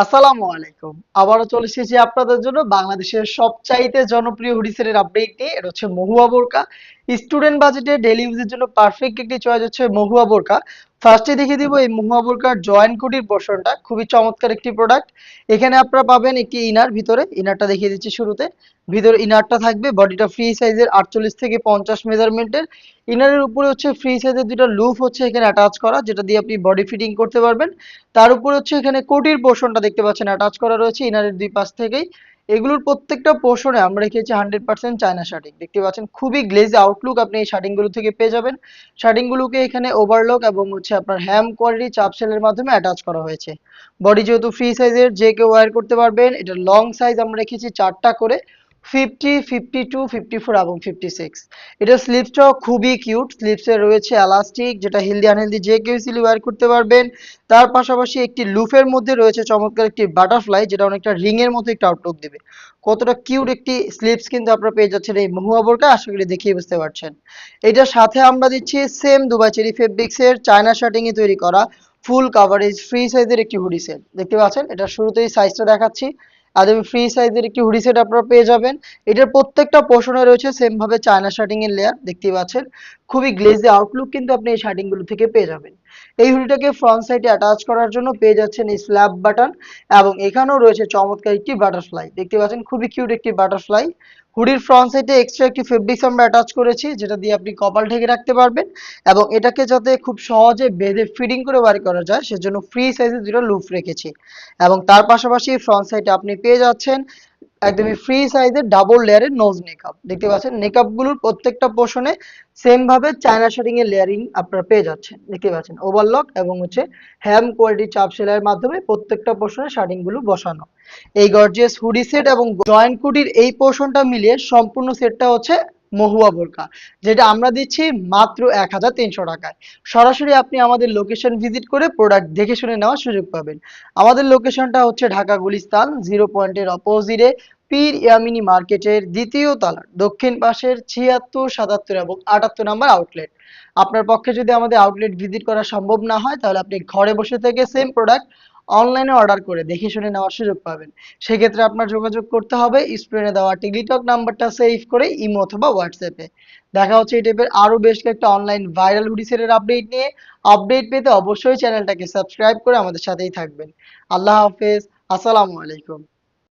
আসসালামু আলাইকুম। আবারও চলে এসেছি আপনাদের জন্য বাংলাদেশের সবচাইতে জনপ্রিয় হুডি সেটের আপডেট নিয়ে। এটা হচ্ছে মহুয়া বোরকা। স্টুডেন্ট বাজেটে ডেইলি ইউজের জন্য পারফেক্ট একটি চয়েস হচ্ছে মহুয়া বোরকা। ফার্স্টে দেখিয়ে দিব এই মহুয়া বোরকার জয়েন্ট কুটির পোর্শনটা। খুবই চমৎকার একটি প্রোডাক্ট। এখানে আপনারা পাবেন একটি ইনার ভিতরে। ইনারটা দেখিয়ে দিচ্ছি শুরুতে। ভিতরে ইনারটা থাকবে বডিটা ফ্রি সাইজের 48 থেকে 50 মেজারমেন্টের। ইনারের উপরে হচ্ছে ফ্রি সাইজের দুটো লুপ হচ্ছে এখানে অ্যাটাচ করা, যেটা দিয়ে আপনি বডি ফিটিং করতে পারবেন। তার উপরে হচ্ছে এখানে কোটির পোর্শনটা দেখতে পাচ্ছেন অ্যাটাচ করা রয়েছে ইনারের দুই পাশ থেকেই। এগুলোর প্রত্যেকটা পোর্শনে আমরা রেখেছি 100% চায়না শার্টিং। দেখতে পাচ্ছেন খুবই গ্লেজি আউটলুক আপনি এই শার্টিং গুলো থেকে পেয়ে যাবেন। শার্টিং গুলোকে এখানে ওভারলক এবং হচ্ছে আপনার হ্যাম কোয়ালিটি চাপ সেলের মাধ্যমে অ্যাটাচ করা হয়েছে। বডি যেহেতু ফ্রি সাইজের, যে কেউ ওয়্যার করতে পারবেন। এটা লং সাইজ আমরা রেখেছি চারটা করে, 50, 52, 54 এবং 56। এটা স্লিপসটাও খুবই কিউট। স্লিপসে রয়েছে এলাস্টিক, যেটা হেলদি আনহেলদি যে কেউ ইজিলি ওয়্যার করতে পারবেন। তার পাশাপাশি একটি লুফের মধ্যে রয়েছে চমৎকার একটি বাটারফ্লাই, যেটা অনেকটা রিং এর মতো একটা আউটলুক দিবে। কতটা কিউট একটি স্লিপস কিন্তু আপনারা পেয়ে যাচ্ছেন এই মহুয়া বোরকা, আশা করি দেখিয়ে বুঝতে পারছেন। এটার সাথে আমরা দিচ্ছি সেম দুবাই চেরি ফেব্রিক্স এর চায়না শার্টিং এ তৈরি করা ফুল কাভারেজ ফ্রি সাইজের একটি হুডি সেট। দেখতে পাচ্ছেন এটা শুরুতেই সাইজটা দেখাচ্ছি। একদম ফ্রি সাইজের একটি হুডি সেট আপনারা পেয়ে যাবেন। এটার প্রত্যেকটা পোর্শনে রয়েছে সেম ভাবে চায়না শার্টিং এর লেয়ার, দেখতে পাচ্ছেন। খুবই গ্লেজি আউটলুক কিন্তু আপনি এই শার্টিং গুলো থেকে পেয়ে যাবেন। এই হুডিটাকে ফ্রন্ট সাইডে অ্যাটাচ করার জন্য পেয়ে যাচ্ছেন এই স্ল্যাব বাটন, এবং এখানেও রয়েছে চমৎকার একটি বাটারফ্লাই। দেখতে পাচ্ছেন খুবই কিউট একটি বাটারফ্লাই। হুডির ফ্রন্ট সাইডে এক্সট্রা একটি ফেব্রিক্স আমরা অ্যাটাচ করেছি, যেটা দিয়ে আপনি কপাল ঢেকে রাখতে পারবেন। এবং এটাকে যাতে খুব সহজে বেঁধে ফিটিং করে বাড়ি করা যায়, সেজন্য ফ্রি সাইজের দুটো লুপ রেখেছি। এবং তার পাশাপাশি ফ্রন্ট সাইডে আপনি পেয়ে যাচ্ছেন একদমই ফ্রি সাইজের ডাবল লেয়ারের নোজ নেকআপ। দেখতে পাচ্ছেন নেকআপ গুলোর প্রত্যেকটা পোর্শনে সেম ভাবে চায়না শার্টিং এর লেয়ারিং আপনারা পেয়ে যাচ্ছেন। দেখতে পাচ্ছেন ওভারলক এবং হচ্ছে হ্যাম কোয়ালিটি চাপ সেলাইয়ের মাধ্যমে প্রত্যেকটা পোর্শনে শার্টিং গুলো বসানো। এই গর্জিয়াস হুডি সেট এবং জয়েন্ট কুটির এই পোর্শনটা মিলিয়ে সম্পূর্ণ সেটটা হচ্ছে মহুয়া বোরকা, যেটা আমরা দিচ্ছি মাত্র 1300 টাকায়। সরাসরি আপনি আমাদের লোকেশন ভিজিট করে প্রোডাক্ট দেখে শুনে নেওয়ার সুযোগ পাবেন। আমাদের লোকেশনটা হচ্ছে ঢাকা গুলিস্তান 0 পয়েন্টের অপোজিটে, পীর ইয়ামিনী মার্কেটের দ্বিতীয় তলার দক্ষিণ পাশের 76, 77 এবং 78 নাম্বার আউটলেট। আপনার পক্ষে যদি আমাদের আউটলেট ভিজিট করা সম্ভব না হয়, তাহলে আপনি ঘরে বসে থেকে সেম প্রোডাক্ট অনলাইনে অর্ডার করে দেখে শুনে নেওয়ার সুযোগ পাবেন। সেক্ষেত্রে আপনার যোগাযোগ করতে হবে স্ক্রিনে দেওয়া টেলিটক নাম্বারটা সেভ করে ইমো অথবা হোয়াটসঅ্যাপে। দেখা হচ্ছে এই টাইপের আরো বেশ কয়েকটা অনলাইন ভাইরাল হুডি সেটের আপডেট নিয়ে। আপডেট পেতে অবশ্যই চ্যানেলটাকে সাবস্ক্রাইব করে আমাদের সাথেই থাকবেন। আল্লাহ হাফেজ। আসসালামু আলাইকুম।